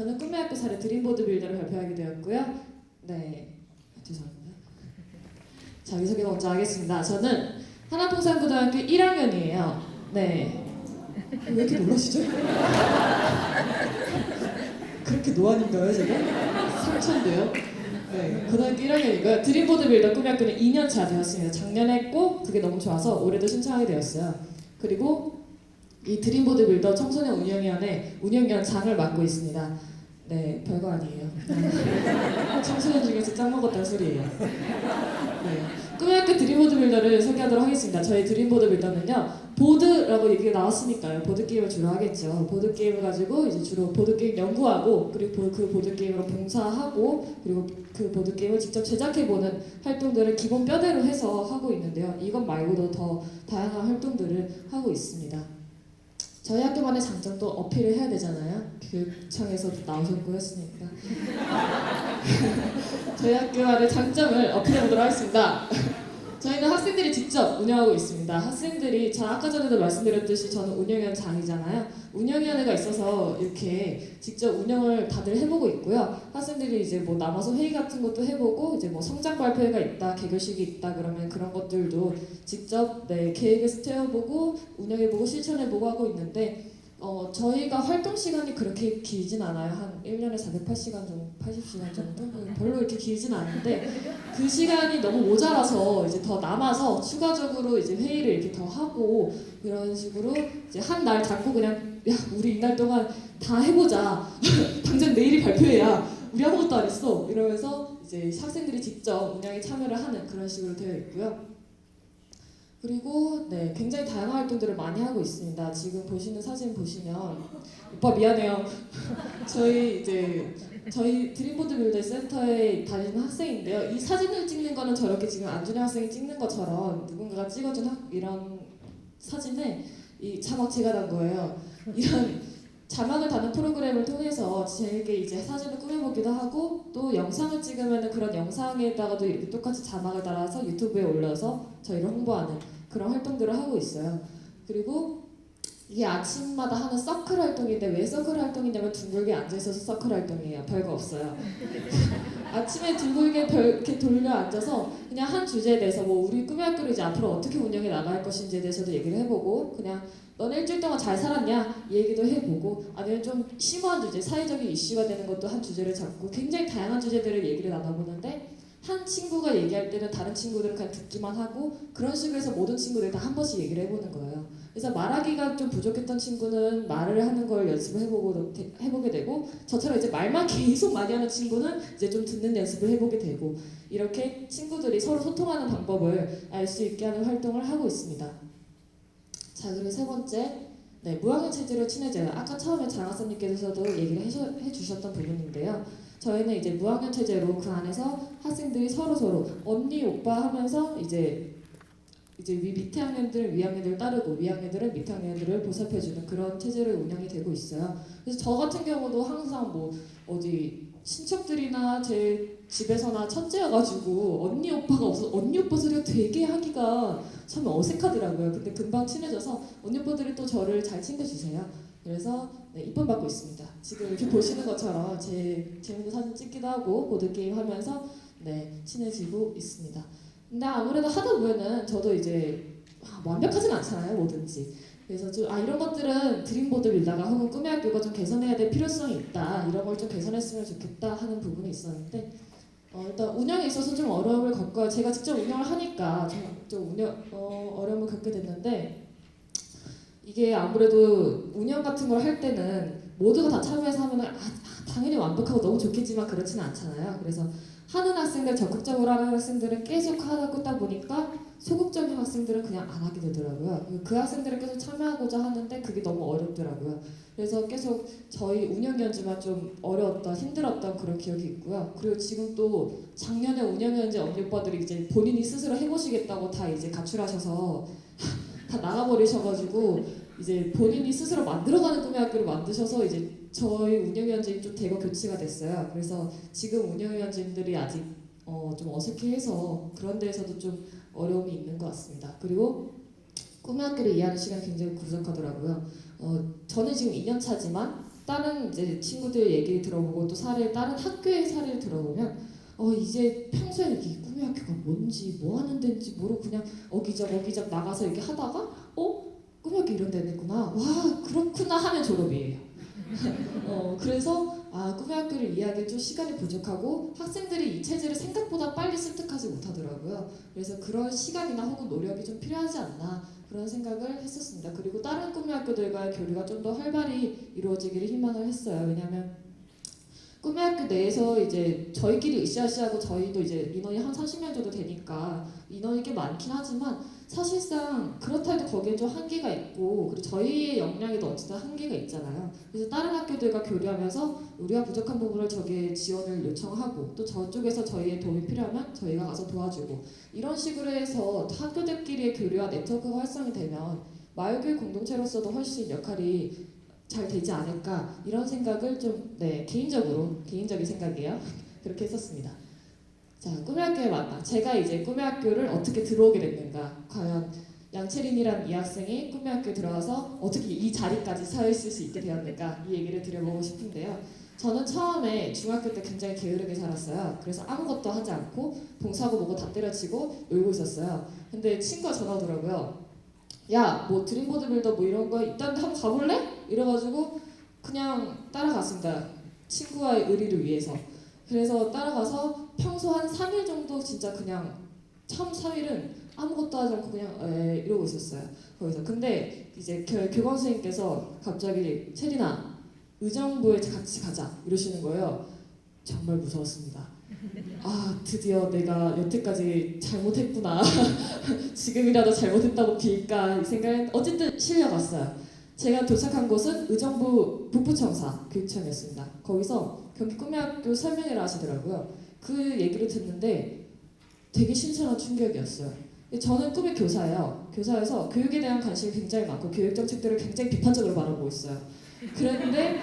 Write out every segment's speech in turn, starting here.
저는 꿈의 학교 사례 드림보드 빌더를 발표하게 되었고요. 네, 죄송합니다. 자기소개 먼저 하겠습니다. 저는 하나풍산고등학교 1학년이에요. 네. 왜 이렇게 놀라시죠? 그렇게 노안인가요, 제가? 상처인데요. 네, 고등학교 1학년이고요. 드림보드 빌더 꿈의 학교는 2년 차 되었습니다. 작년에 했고 그게 너무 좋아서 올해도 신청하게 되었어요. 그리고 이 드림보드 빌더 청소년 운영위원회 운영위원장을 맡고 있습니다. 네, 별거 아니에요. 청소년 중에서 짱 먹었다는 소리예요. 네, 꿈의 학교 드림보드 빌더를 소개하도록 하겠습니다. 저희 드림보드 빌더는요, 보드라고 얘기가 나왔으니까요. 보드게임을 주로 하겠죠. 보드게임을 가지고 이제 주로 보드게임 연구하고, 그리고 그 보드게임으로 봉사하고, 그리고 그 보드게임을 직접 제작해보는 활동들을 기본 뼈대로 해서 하고 있는데요. 이것 말고도 더 다양한 활동들을 하고 있습니다. 저희 학교만의 장점도 어필을 해야 되잖아요. 교육청에서도 나오셨고 했으니까. 저희 학교만의 장점을 어필해보도록 하겠습니다. 저희는 학생들이 직접 운영하고 있습니다. 학생들이, 아까 전에도 말씀드렸듯이 저는 운영위원장이잖아요. 운영위원회가 있어서 이렇게 직접 운영을 다들 해보고 있고요. 학생들이 이제 뭐 남아서 회의 같은 것도 해보고, 이제 뭐 성장 발표회가 있다, 개교식이 있다 그러면 그런 것들도 직접 계획을 세워보고 운영해보고 실천해보고 하고 있는데, 저희가 활동 시간이 그렇게 길진 않아요. 한 1년에 408시간 정도, 80시간 정도? 별로 이렇게 길진 않은데, 그 시간이 너무 모자라서 이제 더 남아서 추가적으로 이제 회의를 이렇게 더 하고, 이런 식으로 이제 한 날 잡고 그냥, 야, 우리 이날 동안 다 해보자. 당장 내일이 발표회야. 우리 아무것도 안 했어. 이러면서 이제 학생들이 직접 운영에 참여를 하는 그런 식으로 되어 있고요. 그리고 네, 굉장히 다양한 활동들을 많이 하고 있습니다. 지금 보시는 사진 보시면, 오빠 미안해요. 저희 드림보드 빌더 센터에 다니는 학생인데요. 이 사진을 찍는 거는 저렇게 지금 안준영 학생이 찍는 것처럼 누군가가 찍어준 이런 사진에 이 자막 제가 단 거예요. 이런 자막을 다는 프로그램을 통해서 제게 이제 사진을 꾸며보기도 하고, 또 영상을 찍으면 그런 영상에다가도 이렇게 똑같이 자막을 달아서 유튜브에 올려서 저희를 홍보하는 그런 활동들을 하고 있어요. 그리고 이게 아침마다 하는 서클 활동인데, 왜 서클 활동이냐면 둥글게 앉아있어서 서클 활동이에요. 별거 없어요. 아침에 둥글게 이렇게 돌려 앉아서 그냥 한 주제에 대해서, 뭐 우리 꿈의 학교를 이제 앞으로 어떻게 운영해 나갈 것인지에 대해서도 얘기를 해보고, 그냥 너는 일주일 동안 잘 살았냐? 이 얘기도 해보고, 아니면 좀 심오한 주제, 사회적인 이슈가 되는 것도 한 주제를 잡고, 굉장히 다양한 주제들을 얘기를 나눠보는데, 한 친구가 얘기할 때는 다른 친구들은 그냥 듣기만 하고, 그런 식으로 해서 모든 친구들이 다 한 번씩 얘기를 해보는 거예요. 그래서 말하기가 좀 부족했던 친구는 말을 하는 걸 연습을 해보게 되고, 저처럼 이제 말만 계속 많이 하는 친구는 이제 좀 듣는 연습을 해보게 되고, 이렇게 친구들이 서로 소통하는 방법을 알 수 있게 하는 활동을 하고 있습니다. 자, 그리고 세 번째, 네, 무학년 체제로 친해져요. 아까 처음에 장학사님께서도 얘기를 해주셨던 부분인데요. 저희는 이제 무학년 체제로 그 안에서 학생들이 서로 언니, 오빠 하면서 이제 밑에 학년들, 위학년들을 따르고, 위학년들은 밑에 학년들을 보살펴주는 그런 체제로 운영이 되고 있어요. 그래서 저 같은 경우도 항상 뭐 어디 친척들이나 제 집에서나 첫째여가지고 언니 오빠가 없어서 언니 오빠 소리가 되게 하기가 참 어색하더라고요. 근데 금방 친해져서 언니 오빠들이 또 저를 잘 챙겨주세요. 그래서 네, 이쁨 받고 있습니다. 지금 이렇게 보시는 것처럼 제 재밌는 사진 찍기도 하고 보드게임 하면서 네, 친해지고 있습니다. 근데 아무래도 하다 보면은 저도 이제 완벽하진 않잖아요, 뭐든지. 그래서 좀 이런 것들은 드림보드 빌다가 혹은 꿈의 학교가 좀 개선해야 될 필요성이 있다, 이런 걸 좀 개선했으면 좋겠다 하는 부분이 있었는데, 일단 운영에 있어서 좀 어려움을 겪어요. 제가 직접 운영을 하니까 좀 어려움을 겪게 됐는데, 이게 아무래도 운영 같은 걸 할 때는 모두가 다 참여해서 하면 당연히 완벽하고 너무 좋겠지만 그렇지는 않잖아요. 그래서 하는 학생들, 적극적으로 하는 학생들은 계속 하다 보니까 소극적인 학생들은 그냥 안 하게 되더라고요. 그 학생들은 계속 참여하고자 하는데 그게 너무 어렵더라고요. 그래서 계속 저희 운영위원지만 좀 어려웠던, 힘들었던 그런 기억이 있고요. 그리고 지금 또 작년에 운영위원지 언니 오빠들이 이제 본인이 스스로 해보시겠다고 다 이제 가출하셔서 다 나가버리셔가지고 이제 본인이 스스로 만들어가는 꿈의 학교를 만드셔서 이제 저희 운영위원장이 좀 대거 교체가 됐어요. 그래서 지금 운영위원장들이 아직 좀 어색해해서 그런 데에서도 좀 어려움이 있는 것 같습니다. 그리고 꿈의 학교를 이해하는 시간이 굉장히 부족하더라고요. 저는 지금 2년 차지만 다른 이제 친구들 얘기 들어보고 또 다른 학교의 사례를 들어보면 이제 평소에 이 꿈의 학교가 뭔지 뭐 하는 데인지 모르고 그냥 어기적 나가서 이렇게 하다가 꿈의 학교 이런 데는 있구나, 와 그렇구나 하면 졸업이에요. 그래서 꿈의 학교를 이해하기 좀 시간이 부족하고 학생들이 이 체제를 생각보다 빨리 습득하지 못하더라고요. 그래서 그런 시간이나 혹은 노력이 좀 필요하지 않나 그런 생각을 했었습니다. 그리고 다른 꿈의 학교들과 교류가 좀 더 활발히 이루어지기를 희망을 했어요. 왜냐하면 꿈의 학교 내에서 이제 저희끼리 으쌰으쌰하고 저희도 이제 인원이 한 30명 정도 되니까 인원이 꽤 많긴 하지만 사실상 그렇다 해도 거기에 좀 한계가 있고 그리고 저희의 역량에도 어쨌든 한계가 있잖아요. 그래서 다른 학교들과 교류하면서 우리가 부족한 부분을 저기에 지원을 요청하고 또 저쪽에서 저희의 도움이 필요하면 저희가 가서 도와주고 이런 식으로 해서 학교들끼리의 교류와 네트워크가 활성이 되면 마을교육 공동체로서도 훨씬 역할이 잘 되지 않을까 이런 생각을 좀 개인적인 생각이에요. 그렇게 했었습니다. 자, 꿈의 학교에 왔다. 제가 이제 꿈의 학교를 어떻게 들어오게 됐는가? 과연 양채린이라는 이 학생이 꿈의 학교에 들어와서 어떻게 이 자리까지 서 있을 수 있게 되었는가? 이 얘기를 드려보고 싶은데요. 저는 처음에 중학교 때 굉장히 게으르게 살았어요. 그래서 아무것도 하지 않고 봉사하고 뭐고 다 때려치고 놀고 있었어요. 근데 친구가 전화 오더라고요. 야, 뭐 드림보드 빌더 뭐 이런 거 있다는데 한번 가볼래? 이래가지고 그냥 따라갔습니다. 친구와의 의리를 위해서. 그래서 따라가서 평소 한 3일 정도 진짜 그냥 참 3일은 아무것도 하지 않고 그냥 이러고 있었어요. 거기서. 근데 이제 교감 선생님께서 갑자기 채린아, 의정부에 같이 가자 이러시는 거예요. 정말 무서웠습니다. 드디어 내가 여태까지 잘못했구나. 지금이라도 잘못했다고 빌까 이 생각은 어쨌든 실려갔어요. 제가 도착한 곳은 의정부 북부청사 교육청이었습니다. 거기서 경기 꿈의 학교 설명회를 하시더라고요. 그 얘기를 듣는데 되게 신선한 충격이었어요. 저는 꿈의 교사예요. 교사여서 교육에 대한 관심이 굉장히 많고 교육 정책들을 굉장히 비판적으로 바라보고 있어요. 그랬는데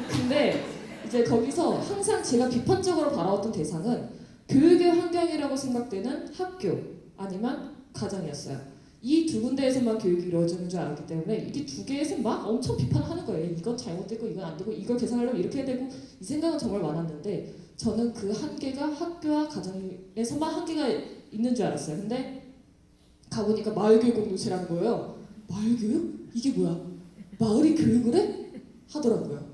근데 이제 거기서 항상 제가 비판적으로 바라봤던 대상은 교육의 환경이라고 생각되는 학교 아니면 가정이었어요. 이 두 군데에서만 교육이 이루어지는 줄 알았기 때문에 이게 두 개에서 막 엄청 비판하는 거예요. 이건 잘못되고 이건 안 되고 이걸 개선하려면 이렇게 해야 되고 이 생각은 정말 많았는데 저는 그 한계가 학교와 가정에서만 한계가 있는 줄 알았어요. 근데 가보니까 마을교육 공동체라는 거예요. 마을교육? 이게 뭐야? 마을이 교육을 해? 하더라고요.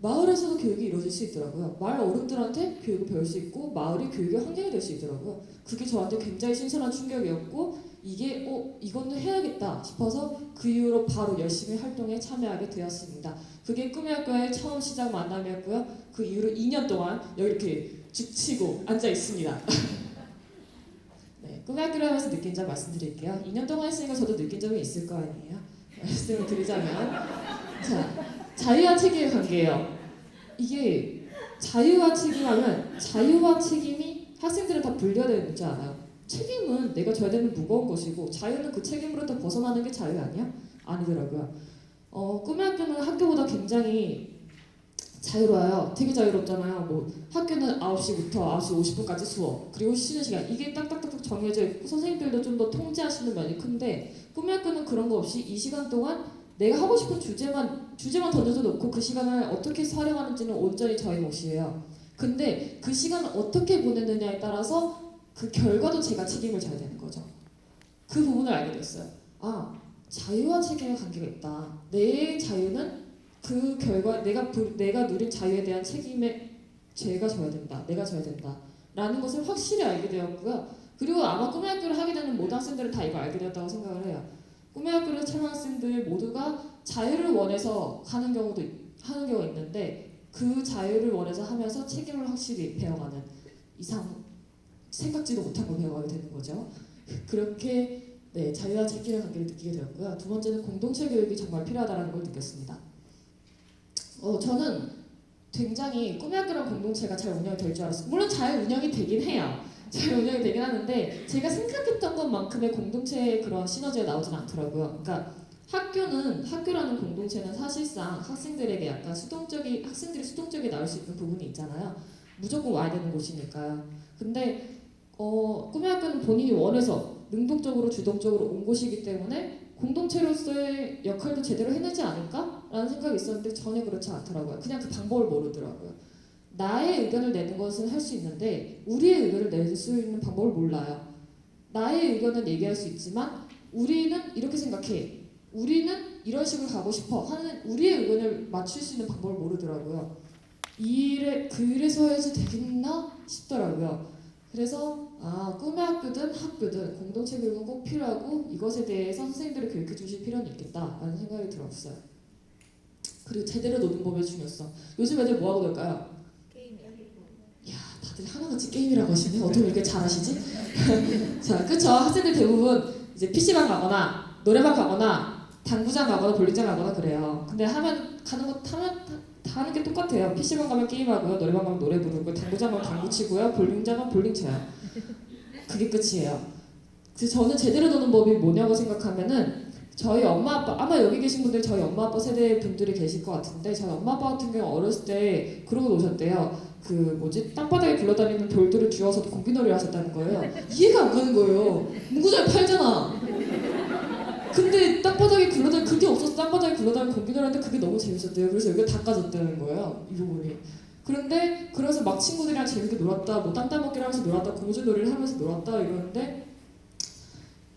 마을에서도 교육이 이루어질 수 있더라고요. 마을 어른들한테 교육을 배울 수 있고 마을이 교육의 환경이 될 수 있더라고요. 그게 저한테 굉장히 신선한 충격이었고 이게 이거는 해야겠다 싶어서 그 이후로 바로 열심히 활동에 참여하게 되었습니다. 그게 꿈의 학교의 처음 시작 만남이었고요. 그 이후로 2년 동안 여기 이렇게 죽치고 앉아 있습니다. 네, 꿈의 학교를 하면서 느낀 점 말씀드릴게요. 2년 동안 했으니까 저도 느낀 점이 있을 거 아니에요. 말씀을 드리자면 자유와 책임의 관계예요. 이게 자유와 책임하면 자유와 책임이 학생들은 다 분리가 되는 줄 알아요. 책임은 내가 져야 되는 무거운 것이고 자유는 그 책임으로부터 벗어나는 게 자유 아니야? 아니더라고요. 꿈의 학교는 학교보다 굉장히 자유로워요. 되게 자유롭잖아요. 뭐 학교는 9시부터 9시 50분까지 수업 그리고 쉬는 시간 이게 딱딱딱 정해져 있고 선생님들도 좀 더 통제하시는 면이 큰데 꿈의 학교는 그런 거 없이 이 시간 동안 내가 하고 싶은 주제만 던져서 놓고 그 시간을 어떻게 활용하는지는 온전히 저희 몫이에요. 근데 그 시간을 어떻게 보내느냐에 따라서 그 결과도 제가 책임을 져야 되는 거죠. 그 부분을 알게 됐어요. 자유와 책임의 관계가 있다. 내 자유는 그 결과 내가 누린 자유에 대한 책임에 제가 져야 된다. 내가 져야 된다. 라는 것을 확실히 알게 되었고요. 그리고 아마 꿈의 학교를 하게 되는 모든 학생들은 다 이걸 알게 되었다고 생각을 해요. 꿈의 학교를 찾는 학생들 모두가 자유를 원해서 하는 경우가 있는데 그 자유를 원해서 하면서 책임을 확실히 배워가는 이상 생각지도 못한 걸 배워가게 되는 거죠. 그렇게 자유와 책임의 관계를 느끼게 되었고요. 두 번째는 공동체 교육이 정말 필요하다는 걸 느꼈습니다. 저는 굉장히 꿈의 학교랑 공동체가 잘 운영이 될 줄 알았어요. 물론 잘 운영이 되긴 해요. 잘 운영이 되긴 하는데 제가 생각했던 것만큼의 공동체의 그런 시너지가 나오진 않더라고요. 그러니까 학교라는 공동체는 사실상 학생들에게 약간 학생들이 수동적이 나올 수 있는 부분이 있잖아요. 무조건 와야 되는 곳이니까요. 근데 꿈의 학교는 본인이 원해서 능동적으로 주동적으로 온 곳이기 때문에 공동체로서의 역할도 제대로 해내지 않을까? 라는 생각이 있었는데 전혀 그렇지 않더라고요. 그냥 그 방법을 모르더라고요. 나의 의견을 내는 것은 할 수 있는데 우리의 의견을 낼 수 있는 방법을 몰라요. 나의 의견은 얘기할 수 있지만 우리는 이렇게 생각해. 우리는 이런 식으로 가고 싶어 하는 우리의 의견을 맞출 수 있는 방법을 모르더라고요. 그래서 해야지 되겠나 싶더라고요. 그래서 꿈의 학교든 학교든 공동체 교육은 꼭 필요하고 이것에 대해서 선생님들이 교육해 주실 필요는 있겠다라는 생각이 들었어요. 그리고 제대로 노는 법의 중요성. 요즘 애들 뭐하고 놀까요? 야, 다들 하나같이 게임이라고 하시네. 어떻게 이렇게 잘하시지? 자, 그쵸. 학생들 대부분 이제 PC방 가거나 노래방 가거나 당구장 가거나 볼링장 가거나 그래요. 근데 다 하는 게 똑같아요. PC방 가면 게임하고요, 노래방 가면 노래 부르고, 당구장 가면 당구 치고요, 볼링장 가면 볼링 쳐요. 그게 끝이에요. 그래서 저는 제대로 노는 법이 뭐냐고 생각하면은 저희 엄마 아빠, 아마 여기 계신 분들 저희 엄마 아빠 세대 분들이 계실 것 같은데 저희 엄마 아빠 같은 경우 어렸을 때 그러고 노셨대요. 땅바닥에 굴러다니는 돌들을 주워서 공기놀이를 하셨다는 거예요. 이해가 안 가는 거예요. 문구점에 팔잖아. 근데 땅바닥에 굴러다니는 그게 없어서 땅바닥에 굴러다니는 공기놀이 하는데 그게 너무 재밌었대요. 그래서 여기가 닦아졌다는 거예요. 이 부분이. 그래서 막 친구들이랑 재밌게 놀았다, 뭐 땅 따먹기를 하면서 놀았다, 고무줄놀이를 하면서 놀았다 이러는데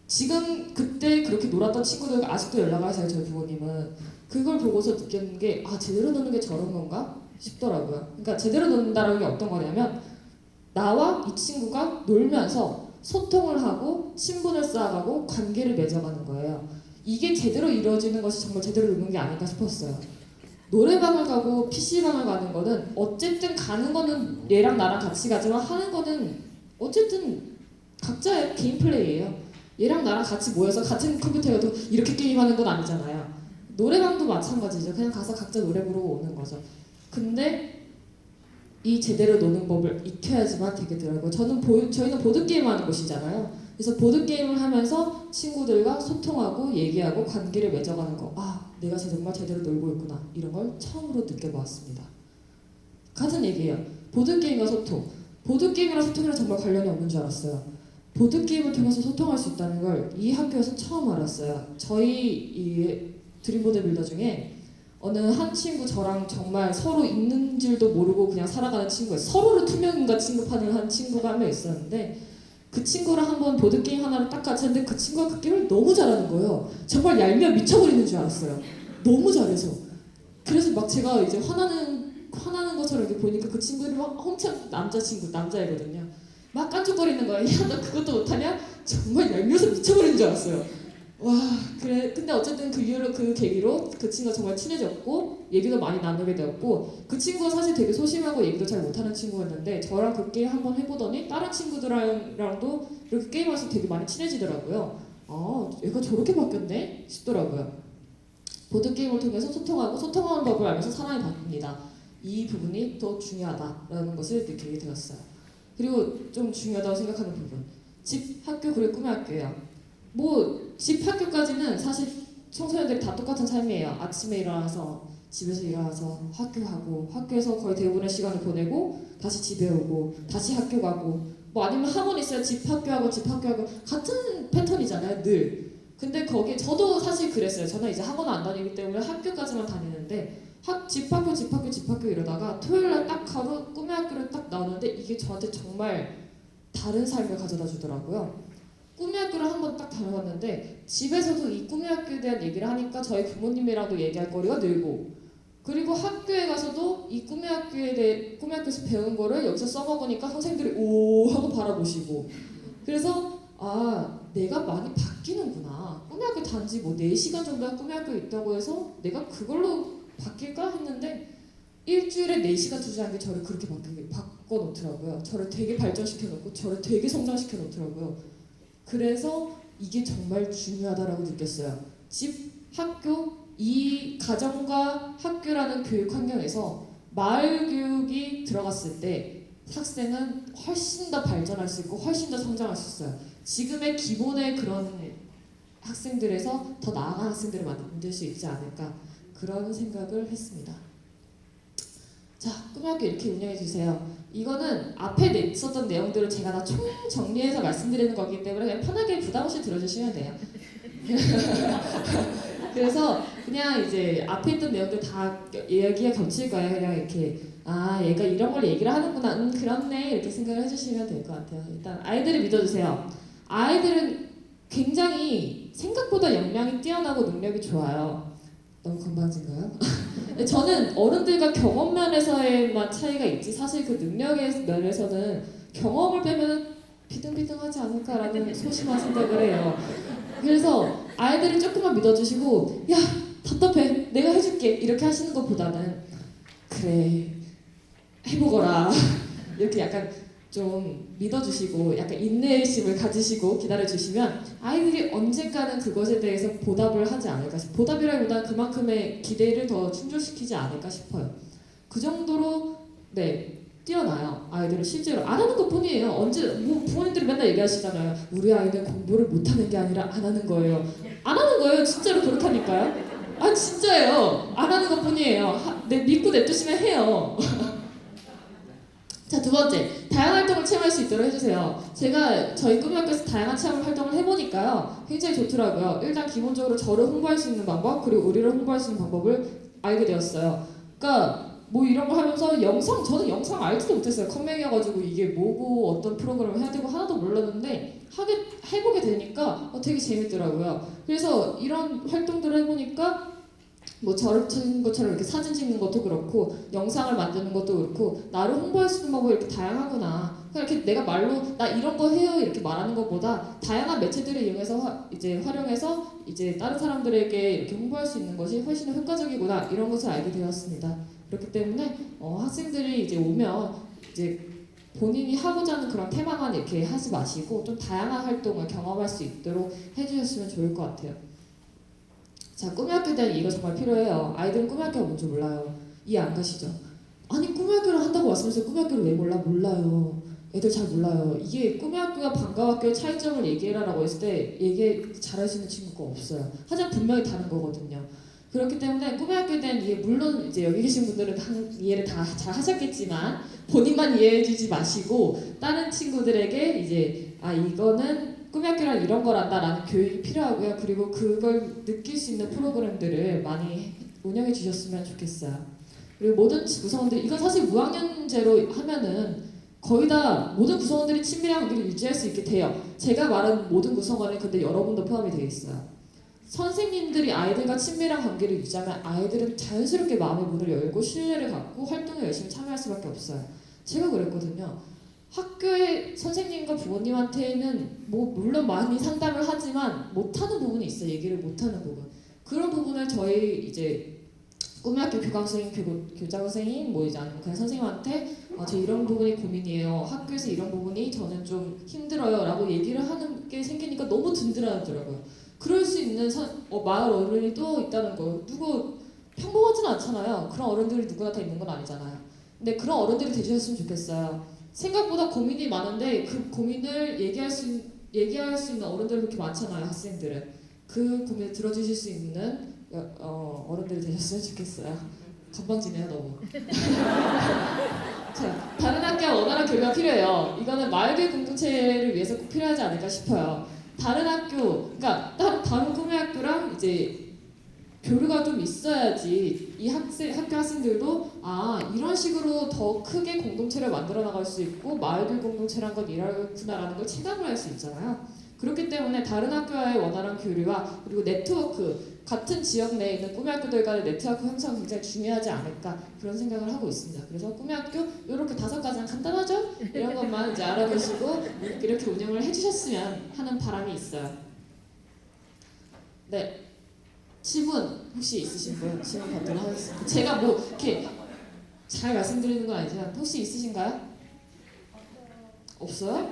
지금 그때 그렇게 놀았던 친구들과 아직도 연락을 하세요. 저희 부모님은. 그걸 보고서 느꼈는 게 제대로 노는 게 저런 건가 싶더라고요. 그러니까 제대로 논다라는 게 어떤 거냐면 나와 이 친구가 놀면서 소통을 하고 친분을 쌓아가고 관계를 맺어가는 거예요. 이게 제대로 이루어지는 것이 정말 제대로 노는 게 아닐까 싶었어요. 노래방을 가고 PC방을 가는 거는 어쨌든 가는 거는 얘랑 나랑 같이 가지만 하는 거는 어쨌든 각자의 개인 플레이예요. 얘랑 나랑 같이 모여서 같은 컴퓨터여도 이렇게 게임하는 건 아니잖아요. 노래방도 마찬가지죠. 그냥 가서 각자 노래 부르고 오는 거죠. 근데 이 제대로 노는 법을 익혀야지만 되겠더라고요. 저희는 보드게임 하는 곳이잖아요. 그래서 보드게임을 하면서 친구들과 소통하고 얘기하고 관계를 맺어가는 거. 내가 정말 제대로 놀고 있구나. 이런 걸 처음으로 느껴보았습니다. 같은 얘기예요. 보드게임과 소통. 보드게임이랑 소통이랑 정말 관련이 없는 줄 알았어요. 보드게임을 통해서 소통할 수 있다는 걸 이 학교에서 처음 알았어요. 저희 이 드림 보드빌더 중에 어느 한 친구 저랑 정말 서로 있는 줄도 모르고 그냥 살아가는 친구예요. 서로를 투명인간 취급하는 한 친구가 한 명 있었는데 그 친구랑 한번 보드게임 하나를 딱 같이 했는데 그 친구가 그 게임을 너무 잘하는 거예요. 정말 얄미워 미쳐버리는 줄 알았어요. 너무 잘해서. 그래서 막 제가 이제 화나는 것처럼 이렇게 보니까 그 친구들이 막 엄청 남자애거든요. 막 깐죽거리는 거예요. 야, 너 그것도 못하냐? 정말 얄미워서 미쳐버리는 줄 알았어요. 와, 그래. 근데 어쨌든 그 계기로 그 친구가 정말 친해졌고 얘기도 많이 나누게 되었고 그 친구가 사실 되게 소심하고 얘기도 잘 못하는 친구였는데 저랑 그 게임 한번 해보더니 다른 친구들랑도 이렇게 게임하면서 되게 많이 친해지더라고요. 얘가 저렇게 바뀌었네? 싶더라고요. 보드게임을 통해서 소통하는 법을 알면서 사람이 바뀝니다. 이 부분이 더 중요하다라는 것을 느끼게 되었어요. 그리고 좀 중요하다고 생각하는 부분. 집, 학교, 그리고 꿈의 학교예요. 집 학교까지는 사실 청소년들이 다 똑같은 삶이에요. 아침에 일어나서 집에서 일어나서 학교 가고 학교에서 거의 대부분의 시간을 보내고 다시 집에 오고 다시 학교 가고 아니면 학원 있어요. 집 학교하고 같은 패턴이잖아요. 늘. 근데 거기 저도 사실 그랬어요. 저는 이제 학원 안 다니기 때문에 학교까지만 다니는데 집 학교 이러다가 토요일날 딱 하루 꿈의 학교를 딱 나오는데 이게 저한테 정말 다른 삶을 가져다 주더라고요. 꿈의 학교를 한번 딱 다녀봤는데 집에서도 이 꿈의 학교에 대한 얘기를 하니까 저희 부모님이랑도 얘기할 거리가 늘고 그리고 학교에 가서도 이 꿈의 학교에서 배운 거를 여기서 써먹으니까 선생님들이 오 하고 바라보시고 그래서 내가 많이 바뀌는구나. 꿈의 학교 단지 4시간 정도 꿈의 학교에 있다고 해서 내가 그걸로 바뀔까 했는데 일주일에 4시간 투자한 게 저를 그렇게 바꿔놓더라고요. 저를 되게 발전시켜놓고 저를 되게 성장시켜놓더라고요. 그래서 이게 정말 중요하다라고 느꼈어요. 집, 학교, 이 가정과 학교라는 교육 환경에서 마을 교육이 들어갔을 때 학생은 훨씬 더 발전할 수 있고 훨씬 더 성장할 수 있어요. 지금의 기본의 그런 학생들에서 더 나아간 학생들을 만들 수 있지 않을까 그런 생각을 했습니다. 자, 꿈의 학교 이렇게 운영해 주세요. 이거는 앞에 있었던 내용들을 제가 다 총 정리해서 말씀드리는 거기 때문에 그냥 편하게 부담 없이 들어주시면 돼요. 그래서 그냥 이제 앞에 있던 내용들 다 얘기가 겹칠 거예요. 그냥 이렇게 아 얘가 이런 걸 얘기를 하는구나. 그렇네 이렇게 생각을 해주시면 될 것 같아요. 일단 아이들을 믿어주세요. 아이들은 굉장히 생각보다 역량이 뛰어나고 능력이 좋아요. 너무 건방진가요? 저는 어른들과 경험 면에서의만 차이가 있지 사실 그 능력의 면에서는 경험을 빼면 비등비등하지 않을까라는 소심한 생각을 해요. 그래서 아이들을 조금만 믿어주시고 야 답답해 내가 해줄게 이렇게 하시는 것보다는 그래 해보거라 이렇게 약간 좀 믿어주시고 약간 인내심을 가지시고 기다려주시면 아이들이 언젠가는 그것에 대해서 보답을 하지 않을까 보답이라기보다는 그만큼의 기대를 더 충족시키지 않을까 싶어요. 그 정도로 네 뛰어나요. 아이들은 실제로 안 하는 것뿐이에요. 언제 뭐 부모님들이 맨날 얘기하시잖아요. 우리 아이는 공부를 못하는 게 아니라 안 하는 거예요. 안 하는 거예요. 진짜로 그렇다니까요. 아 진짜예요. 안 하는 것뿐이에요. 믿고 냅두시면 해요. 자, 두 번째, 다양한 활동을 체험할 수 있도록 해주세요. 제가 저희 꿈학교에서 다양한 체험 활동을 해보니까요, 굉장히 좋더라고요. 일단 기본적으로 저를 홍보할 수 있는 방법, 그리고 우리를 홍보할 수 있는 방법을 알게 되었어요. 그러니까 뭐 이런 거 하면서 저는 영상 알지도 못했어요. 컴맹이어가지고 이게 뭐고 어떤 프로그램을 해야 되고 하나도 몰랐는데 해보게 되니까 되게 재밌더라고요. 그래서 이런 활동들을 해보니까 뭐 저를 찍는 것처럼 이렇게 사진 찍는 것도 그렇고 영상을 만드는 것도 그렇고 나를 홍보할 수 있는 방법이 이렇게 다양하구나. 그냥 이렇게 내가 말로 나 이런 거 해요 이렇게 말하는 것보다 다양한 매체들을 이용해서 활용해서 이제 다른 사람들에게 이렇게 홍보할 수 있는 것이 훨씬 효과적이구나 이런 것을 알게 되었습니다. 그렇기 때문에 학생들이 이제 오면 이제 본인이 하고자 하는 그런 테마만 이렇게 하지 마시고 좀 다양한 활동을 경험할 수 있도록 해주셨으면 좋을 것 같아요. 자, 꿈의 학교에 대한 이해가 정말 필요해요. 아이들은 꿈의 학교가 뭔지 몰라요. 이해 안 가시죠? 아니 꿈의 학교를 한다고 왔으면서 꿈의 학교를 왜 몰라? 몰라요. 애들 잘 몰라요. 이게 꿈의 학교와 방과 학교의 차이점을 얘기해라라고 했을 때 얘기 잘할 수 있는 친구가 없어요. 하지만 분명히 다른 거거든요. 그렇기 때문에 꿈의 학교에 대한 이해, 물론 이제 여기 계신 분들은 이해를 다 잘 하셨겠지만 본인만 이해해주지 마시고 다른 친구들에게 이제 이거는 꿈의 학교란 이런 거란다라는 교육이 필요하고요. 그리고 그걸 느낄 수 있는 프로그램들을 많이 운영해 주셨으면 좋겠어요. 그리고 모든 구성원들이 이건 사실 무학년제로 하면은 거의 다 모든 구성원들이 친밀한 관계를 유지할 수 있게 돼요. 제가 말한 모든 구성원은 근데 여러분도 포함이 되어 있어요. 선생님들이 아이들과 친밀한 관계를 유지하면 아이들은 자연스럽게 마음의 문을 열고 신뢰를 갖고 활동에 열심히 참여할 수밖에 없어요. 제가 그랬거든요. 학교의 선생님과 부모님한테는 뭐 물론 많이 상담을 하지만 못하는 부분이 있어요. 얘기를 못하는 부분. 그런 부분을 저희 이제 꿈의 학교 교감 선생님, 교장 선생님, 뭐 이제 아니면 그냥 선생님한테 저 이런 부분이 고민이에요. 학교에서 이런 부분이 저는 좀 힘들어요라고 얘기를 하는 게 생기니까 너무 든든하더라고요. 그럴 수 있는 마을 어른이 또 있다는 거. 누구 평범하지는 않잖아요. 그런 어른들이 누구나 다 있는 건 아니잖아요. 근데 그런 어른들이 되셨으면 좋겠어요. 생각보다 고민이 많은데 그 고민을 얘기할 수 있는 어른들이 그렇게 많잖아요. 학생들은 그 고민을 들어주실 수 있는 어른들이 되셨으면 좋겠어요. 건방지네요 너무. 자, 다른 학교와 원활한 교류가 필요해요. 이거는 마을교육 공동체를 위해서 꼭 필요하지 않을까 싶어요. 다른 학교, 그러니까 다른 꿈의 학교랑 이제 교류가 좀 있어야지 이 학교 학생들도 이런 식으로 더 크게 공동체를 만들어 나갈 수 있고 마을교육 공동체란 건 이렇구나라는 걸 체감을 할 수 있잖아요. 그렇기 때문에 다른 학교와의 원활한 교류와 그리고 네트워크, 같은 지역 내에 있는 꿈의 학교들 간의 네트워크 형성 굉장히 중요하지 않을까 그런 생각을 하고 있습니다. 그래서 꿈의 학교 이렇게 5가지는 간단하죠? 이런 것만 이제 알아보시고 이렇게 운영을 해주셨으면 하는 바람이 있어요. 네. 질문 혹시 있으신 분 질문 받도록 하겠습니다. 제가 뭐 이렇게 잘 말씀드리는 건 아니지만 혹시 있으신가요? 없어요?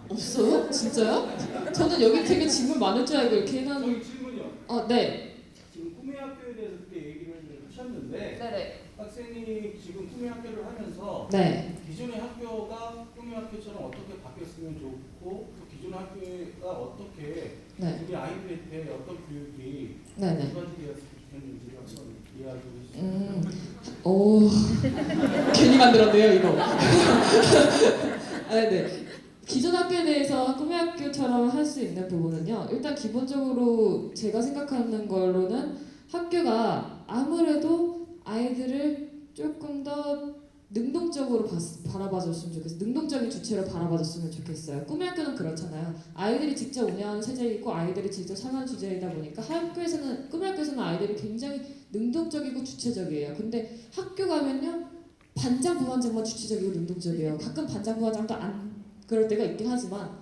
없어요? 진짜요? 저는 여기 되게 질문 많을 줄 알고 이렇게 해놓은. 저희 질문이요. 네. 지금 꿈의 학교에 대해서 그렇게 얘기를 하셨는데 네네. 학생이 지금 꿈의 학교를 하면서 네. 기존의 학교가 꿈의 학교처럼 어떻게 바뀌었으면 좋고 또 기존의 학교가 어떻게 네. 우리 아이들한테 어떤 교육이 네네. 이루어지었으면 좋겠는지 한번 이야기해 주시죠. 오. 괜히 만들었네요 이거. 네. 기존 학교에 대해서 꿈의 학교처럼 할 수 있는 부분은요. 일단 기본적으로 제가 생각하는 걸로는 학교가 아무래도 아이들을 조금 더 능동적으로 바라봐줬으면 좋겠어요. 능동적인 주체로 바라봐줬으면 좋겠어요. 꿈의 학교는 그렇잖아요. 아이들이 직접 운영하는 체제이고 아이들이 직접 참여하는 주제이다 보니까 학교에서는 꿈의 학교에서는 아이들이 굉장히 능동적이고 주체적이에요. 근데 학교 가면요 반장 부반장만 주체적이고 능동적이에요. 가끔 반장 부반장도 안 그럴 때가 있긴 하지만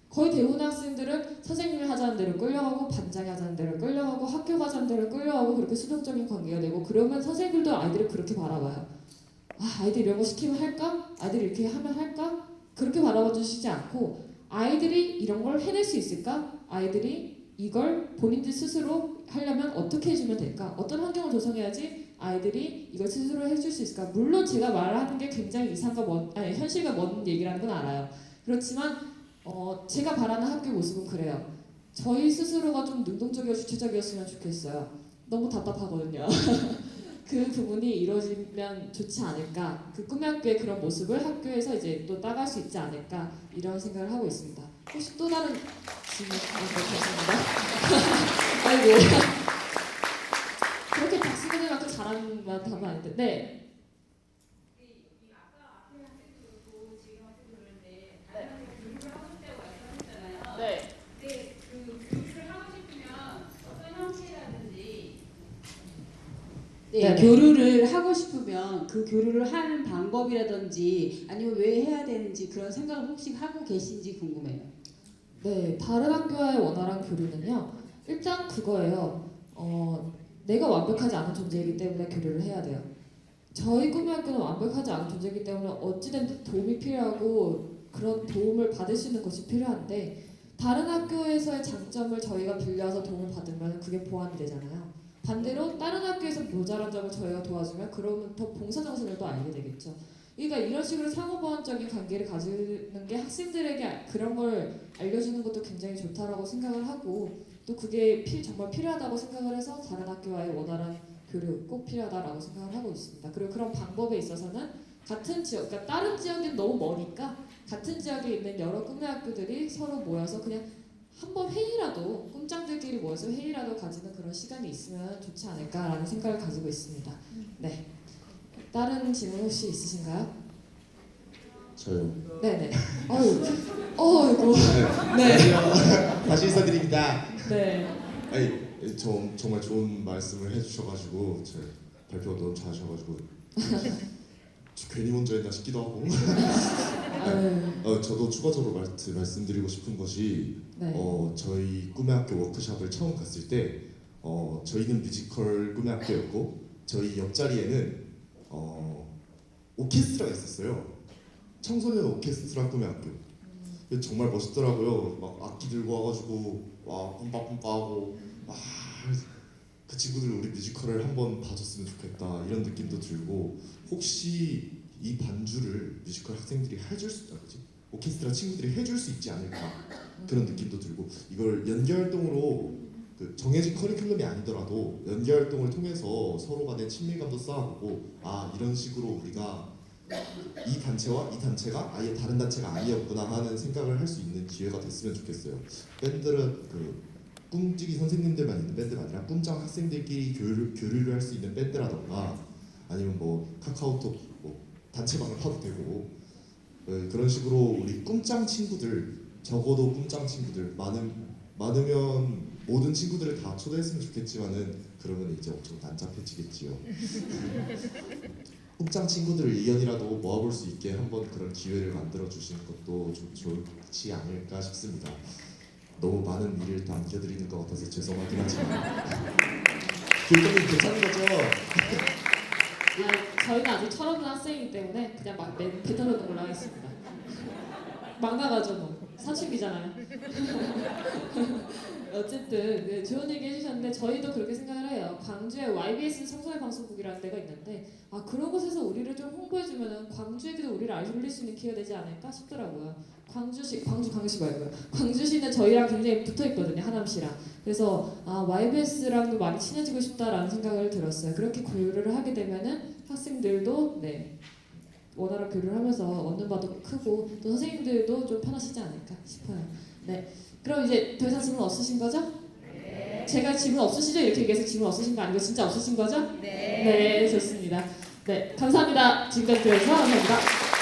거의 대부분의 학생들은 선생님이 하자는 대로 끌려가고 반장이 하자는 대로 끌려가고 학교가 하자는 대로 끌려가고 그렇게 수동적인 관계가 되고 그러면 선생님들도 아이들을 그렇게 바라봐요. 아이들 이런 거 시키면 할까? 아이들이 이렇게 하면 할까? 그렇게 바라봐 주시지 않고 아이들이 이런 걸 해낼 수 있을까? 아이들이 이걸 본인들 스스로 하려면 어떻게 해주면 될까? 어떤 환경을 조성해야지 아이들이 이걸 스스로 해줄 수 있을까? 물론 제가 말하는 게 굉장히 현실과 먼 얘기라는 건 알아요. 그렇지만 제가 바라는 학교 모습은 그래요. 저희 스스로가 좀 능동적이고 주체적이었으면 좋겠어요. 너무 답답하거든요. 그 부분이 이루어지면 좋지 않을까. 그 꿈의 학교의 그런 모습을 학교에서 이제 또 따갈 수 있지 않을까 이런 생각을 하고 있습니다. 혹시 또 다른 질문 감사합니다. 아이고 그렇게 박수근을 갖고 잘하는 말 답은 아닌데 네. 네. 네, 네네. 교류를 하고 싶으면 그 교류를 하는 방법이라든지 아니면 왜 해야 되는지 그런 생각을 혹시 하고 계신지 궁금해요. 네, 다른 학교와의 원활한 교류는요. 일단 그거예요. 내가 완벽하지 않은 존재이기 때문에 교류를 해야 돼요. 저희 꿈의 학교는 완벽하지 않은 존재이기 때문에 어찌된 도움이 필요하고 그런 도움을 받을 수 있는 것이 필요한데 다른 학교에서의 장점을 저희가 빌려서 도움을 받으면 그게 보완이 되잖아요. 반대로 다른 학교에서 모자란 점을 저희가 도와주면 그러면 더 봉사정신을 또 알게 되겠죠. 그러니까 이런 식으로 상호보완적인 관계를 가지는 게 학생들에게 그런 걸 알려주는 것도 굉장히 좋다라고 생각을 하고 또 그게 정말 필요하다고 생각을 해서 다른 학교와의 원활한 교류 꼭 필요하다라고 생각을 하고 있습니다. 그리고 그런 방법에 있어서는 같은 지역, 그러니까 다른 지역이 너무 머니까 같은 지역에 있는 여러 꿈의 학교들이 서로 모여서 그냥 한번 회의라도 꿈장들끼리 모여서 회의라도 가지는 그런 시간이 있으면 좋지 않을까라는 생각을 가지고 있습니다. 네. 다른 질문 혹시 있으신가요? 저요. 네네. 어이구. 네. 다시 인사드립니다. 네. 아니, 정말 좋은 말씀을 해주셔가지고 제 발표가 너무 잘하셔가지고 괜히 먼저 했나 싶기도 하고. 아유. 저도 추가적으로 말씀드리고 싶은 것이 네. 저희 꿈의 학교 워크숍을 처음 갔을 때 저희는 뮤지컬 꿈의 학교였고 저희 옆자리에는 오케스트라가 있었어요. 청소년 오케스트라 꿈의 학교. 정말 멋있더라고요. 막 악기 들고 와가지고 와 뿜빠뿜빠하고 그 친구들 우리 뮤지컬을 한번 봐줬으면 좋겠다 이런 느낌도 들고 혹시 이 반주를 뮤지컬 학생들이 해줄 수 있지? 오케스트라 친구들이 해줄 수 있지 않을까 그런 느낌도 들고 이걸 연계활동으로 그 정해진 커리큘럼이 아니더라도 연계활동을 통해서 서로 간의 친밀감도 쌓아보고 이런 식으로 우리가 이 단체와 이 단체가 아예 다른 단체가 아니었구나 하는 생각을 할 수 있는 기회가 됐으면 좋겠어요. 밴드는 그 꿈찍이 선생님들만 있는 밴드가 아니라 꿈장 학생들끼리 교류를 할 수 있는 밴드라던가 아니면 뭐 카카오톡 뭐 단체방을 파도 되고 그런 식으로 우리 꿈장 친구들 적어도 꿈장 친구들 많으면 모든 친구들을 다 초대했으면 좋겠지만은 그러면 이제 엄청 난잡해지겠지요. 꿈장 친구들을 2년이라도 모아볼 수 있게 한번 그런 기회를 만들어 주시는 것도 좀 좋지 않을까 싶습니다. 너무 많은 일을 다 안겨드리는 것 같아서 죄송하긴 하지만 교육감님 괜찮은 거죠? 저희는 아직 철없는 학생이기 때문에 그냥 막 뱉어놓는 걸로 하겠습니다. 막 나가죠 뭐. 사춘기잖아요. 어쨌든 네, 좋은 얘기 해주셨는데 저희도 그렇게 생각을 해요. 광주에 YBS 청소년 방송국이라는 데가 있는데 그런 곳에서 우리를 좀 홍보해주면 광주에게도 우리를 알릴 수 있는 기회가 되지 않을까 싶더라고요. 광주시 말고요. 광주시는 저희랑 굉장히 붙어있거든요. 하남시랑. 그래서 YBS랑도 많이 친해지고 싶다라는 생각을 들었어요. 그렇게 교류를 하게 되면은 학생들도 원활한 교류를 하면서 얻는 바도 크고 또 선생님들도 좀 편하시지 않을까 싶어요. 네, 그럼 이제 더 이상 질문 없으신 거죠? 네. 제가 질문 없으시죠? 이렇게 얘기해서 질문 없으신 거 아니고 진짜 없으신 거죠? 네. 네, 좋습니다. 네, 감사합니다. 지금까지 들어주셔서 감사합니다.